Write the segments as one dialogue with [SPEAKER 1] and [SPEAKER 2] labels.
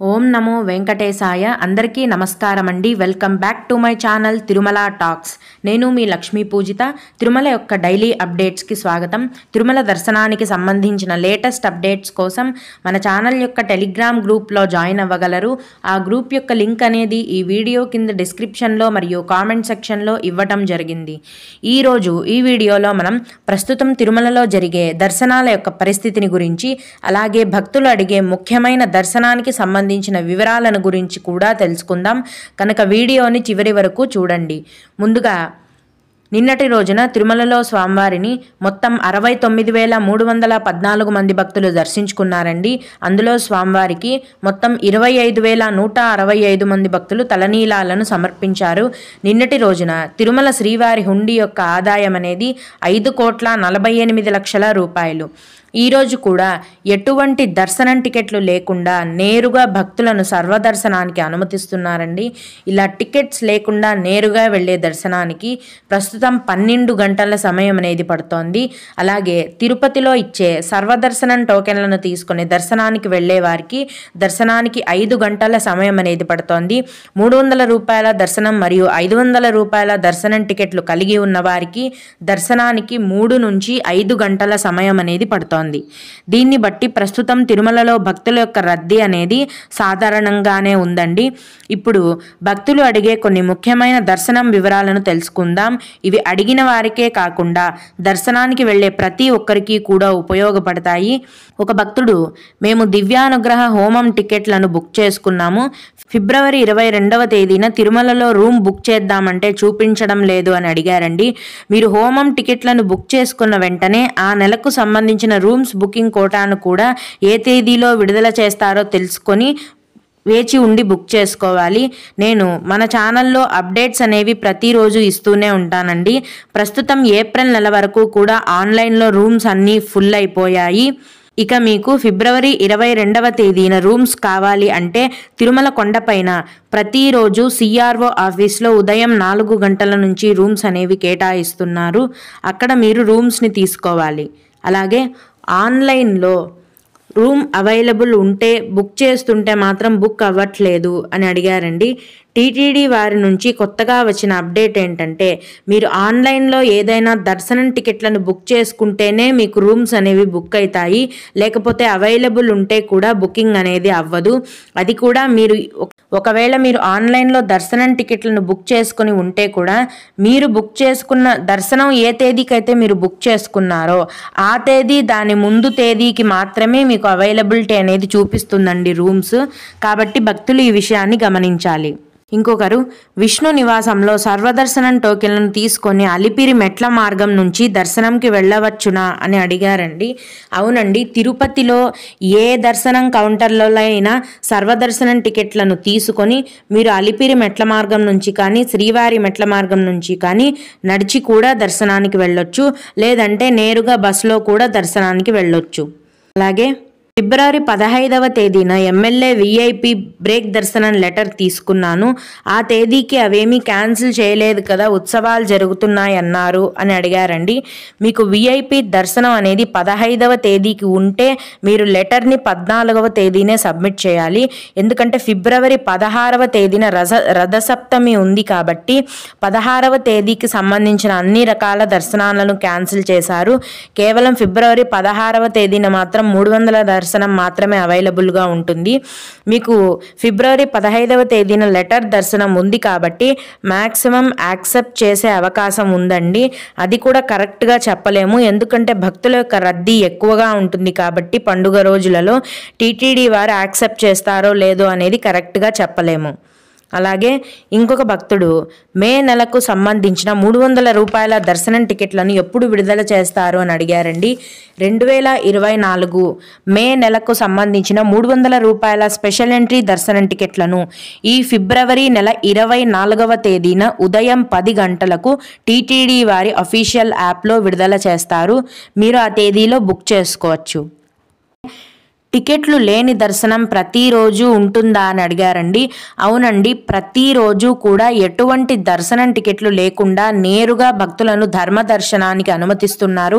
[SPEAKER 1] ఓం నమో వెంకటేశాయ. అందరికీ నమస్కారం అండి. Welcome back to my channel Tirumala talks. నేను మీ లక్ష్మీ పూజిత. తిరుమల యొక్క డైలీ అప్డేట్స్కి స్వాగతం. తిరుమల దర్శనానికి సంబంధించిన లేటెస్ట్ అప్డేట్స్ కోసం మన ఛానల్ యొక్క టెలిగ్రామ్ గ్రూప్లో జాయిన్ అవ్వగలరు. ఆ గ్రూప్ యొక్క లింక్ అనేది ఈ వీడియో కింద డిస్క్రిప్షన్లో మరియు కామెంట్ సెక్షన్లో ఇవ్వటం జరిగింది. ఈరోజు ఈ వీడియోలో మనం ప్రస్తుతం తిరుమలలో జరిగే దర్శనాల యొక్క పరిస్థితిని గురించి, అలాగే భక్తులు అడిగే ముఖ్యమైన దర్శనానికి సంబంధించిన వివరాలను గురించి కూడా తెలుసుకుందాం. కనుక వీడియోని చివరి వరకు చూడండి. ముందుగా నిన్నటి రోజున తిరుమలలో స్వామివారిని మొత్తం 69,314 మంది భక్తులు దర్శించుకున్నారండి. అందులో స్వామివారికి మొత్తం 25,165 మంది భక్తులు తలనీలాలను సమర్పించారు. నిన్నటి రోజున తిరుమల శ్రీవారి హుండీ యొక్క ఆదాయం అనేది 5,48,00,000 రూపాయలు. ఈరోజు కూడా ఎటువంటి దర్శనం టికెట్లు లేకుండా నేరుగా భక్తులను సర్వదర్శనానికి అనుమతిస్తున్నారండి. ఇలా టికెట్స్ లేకుండా నేరుగా వెళ్ళే దర్శనానికి ప్రస్తుతం 12 గంటల సమయం అనేది పడుతోంది. అలాగే తిరుపతిలో ఇచ్చే సర్వదర్శనం టోకెన్లను తీసుకుని దర్శనానికి వెళ్ళే వారికి దర్శనానికి 5 గంటల సమయం అనేది పడుతోంది. 300 రూపాయల దర్శనం మరియు 500 రూపాయల దర్శనం టికెట్లు కలిగి ఉన్న వారికి దర్శనానికి 3 నుంచి 5 గంటల సమయం అనేది పడుతోంది. దీన్ని బట్టి ప్రస్తుతం తిరుమలలో భక్తుల యొక్క రద్దీ అనేది సాధారణంగానే ఉందండి. ఇప్పుడు భక్తులు అడిగే కొన్ని ముఖ్యమైన దర్శనం వివరాలను తెలుసుకుందాం. ఇవి అడిగిన వారికే కాకుండా దర్శనానికి వెళ్ళే ప్రతి ఒక్కరికి కూడా ఉపయోగపడతాయి. ఒక భక్తుడు, మేము దివ్యానుగ్రహ హోమం టికెట్లను బుక్ చేసుకున్నాము. ఫిబ్రవరి 22వ తేదీన తిరుమలలో రూమ్ బుక్ చేద్దామంటే చూపించడం లేదు అని అడిగారండి. మీరు హోమం టికెట్లను బుక్ చేసుకున్న వెంటనే ఆ నెలకు సంబంధించిన రూమ్స్ బుకింగ్ కోటాను కూడా ఏ తేదీలో విడుదల చేస్తారో తెలుసుకొని వేచి ఉండి బుక్ చేసుకోవాలి. నేను మన ఛానల్లో అప్డేట్స్ అనేవి ప్రతిరోజు ఇస్తూనే ఉంటానండి. ప్రస్తుతం ఏప్రిల్ నెల వరకు కూడా ఆన్లైన్లో రూమ్స్ అన్నీ ఫుల్ అయిపోయాయి. ఇక మీకు ఫిబ్రవరి 22వ తేదీన రూమ్స్ కావాలి అంటే తిరుమల కొండపైన ప్రతిరోజు సిఆర్ఓ ఆఫీస్లో ఉదయం 4 గంటల నుంచి రూమ్స్ అనేవి కేటాయిస్తున్నారు. అక్కడ మీరు రూమ్స్ని తీసుకోవాలి. అలాగే ఆన్లైన్లో రూమ్ అవైలబుల్ ఉంటే బుక్ చేస్తుంటే మాత్రం బుక్ అవ్వట్లేదు అని అడిగారండి. టీటీడీ వారి నుంచి కొత్తగా వచ్చిన అప్డేట్ ఏంటంటే, మీరు ఆన్లైన్లో ఏదైనా దర్శనం టికెట్లను బుక్ చేసుకుంటేనే మీకు రూమ్స్ అనేవి బుక్ అవుతాయి. లేకపోతే అవైలబుల్ ఉంటే కూడా బుకింగ్ అనేది అవ్వదు. అది కూడా మీరు ఒకవేళ మీరు ఆన్లైన్లో దర్శనం టికెట్లను బుక్ చేసుకుని ఉంటే కూడా మీరు బుక్ చేసుకున్న దర్శనం ఏ తేదీకైతే మీరు బుక్ చేసుకున్నారో ఆ తేదీ దాని ముందు తేదీకి మాత్రమే మీకు అవైలబిలిటీ అనేది చూపిస్తుందండి రూమ్స్. కాబట్టి భక్తులు ఈ విషయాన్ని గమనించాలి. ఇంకొకరు, విష్ణు నివాసంలో సర్వదర్శనం టోకెన్లను తీసుకొని అలిపిరి మెట్ల మార్గం నుంచి దర్శనంకి వెళ్ళవచ్చునా అని అడిగారండి. అవునండి, తిరుపతిలో ఏ దర్శనం కౌంటర్లో అయినా సర్వదర్శనం టికెట్లను తీసుకొని మీరు అలిపిరి మెట్ల మార్గం నుంచి కానీ శ్రీవారి మెట్ల మార్గం నుంచి కానీ నడిచి కూడా దర్శనానికి వెళ్ళొచ్చు. లేదంటే నేరుగా బస్సులో కూడా దర్శనానికి వెళ్ళొచ్చు. అలాగే ఫిబ్రవరి 15వ తేదీన ఎమ్మెల్యే విఐపి బ్రేక్ దర్శనం లెటర్ తీసుకున్నాను. ఆ తేదీకి అవేమీ క్యాన్సిల్ చేయలేదు కదా, ఉత్సవాలు జరుగుతున్నాయన్నారు అని అడిగారండి. మీకు విఐపి దర్శనం అనేది 15వ తేదీకి ఉంటే మీరు లెటర్ని 14వ తేదీనే సబ్మిట్ చేయాలి. ఎందుకంటే ఫిబ్రవరి 16వ తేదీన రథసప్తమి ఉంది కాబట్టి 16వ తేదీకి సంబంధించిన అన్ని రకాల దర్శనాలను క్యాన్సిల్ చేశారు. కేవలం ఫిబ్రవరి 16వ తేదీన మాత్రం 300 దర్శనం మాత్రమే అవైలబుల్గా ఉంటుంది. మీకు ఫిబ్రవరి 15వ తేదీన లెటర్ దర్శనం ఉంది కాబట్టి మ్యాక్సిమం యాక్సెప్ట్ చేసే అవకాశం ఉందండి. అది కూడా కరెక్ట్గా చెప్పలేము, ఎందుకంటే భక్తుల యొక్క రద్దీ ఎక్కువగా ఉంటుంది కాబట్టి పండుగ రోజులలో టీటీడీ వారు యాక్సెప్ట్ చేస్తారో లేదో అనేది కరెక్ట్గా చెప్పలేము. అలాగే ఇంకొక భక్తుడు, మే నెలకు సంబంధించిన 300 రూపాయల దర్శనం టికెట్లను ఎప్పుడు విడుదల చేస్తారు అని అడిగారండి. 2024 మే నెలకు సంబంధించిన 300 రూపాయల స్పెషల్ ఎంట్రీ దర్శనం టికెట్లను ఈ ఫిబ్రవరి నెల 24వ తేదీన ఉదయం 10 గంటలకు టీటీడీ వారి అఫీషియల్ యాప్లో విడుదల చేస్తారు. మీరు ఆ తేదీలో బుక్ చేసుకోవచ్చు. టికెట్లు లేని దర్శనం ప్రతిరోజు ఉంటుందా అని అడిగారండి. అవునండి, ప్రతిరోజు కూడా ఎటువంటి దర్శనం టికెట్లు లేకుండా నేరుగా భక్తులను ధర్మ దర్శనానికి అనుమతిస్తున్నారు.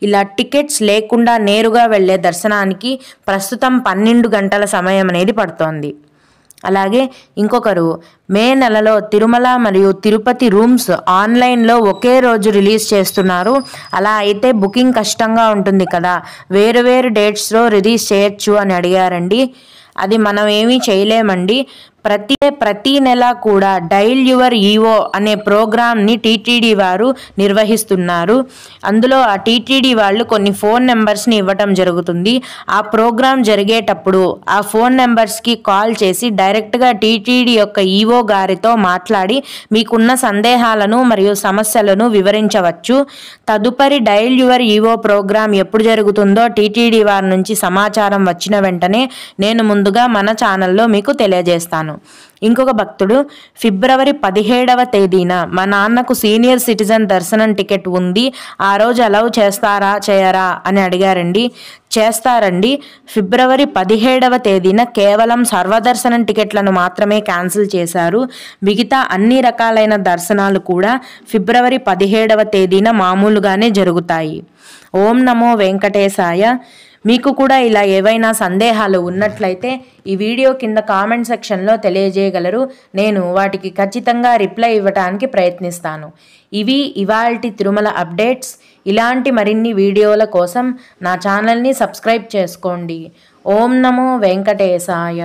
[SPEAKER 1] ఇలా టికెట్స్ లేకుండా నేరుగా వెళ్ళే దర్శనానికి ప్రస్తుతం 12 గంటల సమయం అనేది పడుతోంది. అలాగే ఇంకొకరు మే నెలలో తిరుమల మరియు తిరుపతి రూమ్స్ ఆన్లైన్లో ఒకే రోజు రిలీజ్ చేస్తున్నారు. అలా అయితే బుకింగ్ కష్టంగా ఉంటుంది కదా, వేరు వేరు డేట్స్లో రిలీజ్ చేయొచ్చు అని అడిగారండి. అది మనం ఏమీ చేయలేమండి. ప్రతి నెల కూడా డైల్ యువర్ ఈఓ అనే ప్రోగ్రామ్ని టీటీడీ వారు నిర్వహిస్తున్నారు. అందులో ఆ టీటీడీ వాళ్ళు కొన్ని ఫోన్ నెంబర్స్ని ఇవ్వటం జరుగుతుంది. ఆ ప్రోగ్రాం జరిగేటప్పుడు ఆ ఫోన్ నెంబర్స్కి కాల్ చేసి డైరెక్ట్గా టీటీడీ యొక్క ఈఓ గారితో మాట్లాడి మీకున్న సందేహాలను మరియు సమస్యలను వివరించవచ్చు. తదుపరి డైల్ యువర్ ఈఓ ప్రోగ్రాం ఎప్పుడు జరుగుతుందో టీటీడీ వారి నుంచి సమాచారం వచ్చిన వెంటనే నేను ముందుగా మన ఛానల్లో మీకు తెలియజేస్తాను. ఇంకొక భక్తుడు ఫిబ్రవరి 17వ తేదీన మా నాన్నకు సీనియర్ సిటిజన్ దర్శనం టికెట్ ఉంది, ఆ రోజు అలౌ చేస్తారా చేయరా అని అడిగారండి. చేస్తారండి. ఫిబ్రవరి 17వ తేదీన కేవలం సర్వదర్శనం టికెట్లను మాత్రమే క్యాన్సిల్ చేశారు. మిగతా అన్ని రకాలైన దర్శనాలు కూడా ఫిబ్రవరి 17వ తేదీన మామూలుగానే జరుగుతాయి. ఓం నమో వెంకటేశాయ. మీకు కూడా ఇలా ఏవైనా సందేహాలు ఉన్నట్లయితే ఈ వీడియో కింద కామెంట్ సెక్షన్లో తెలియజేయగలరు. నేను వాటికి ఖచ్చితంగా రిప్లై ఇవ్వడానికి ప్రయత్నిస్తాను. ఇవి ఇవాల్టి తిరుమల అప్డేట్స్. ఇలాంటి మరిన్ని వీడియోల కోసం నా ఛానల్ని సబ్స్క్రైబ్ చేసుకోండి. ఓం నమో వెంకటేశాయ.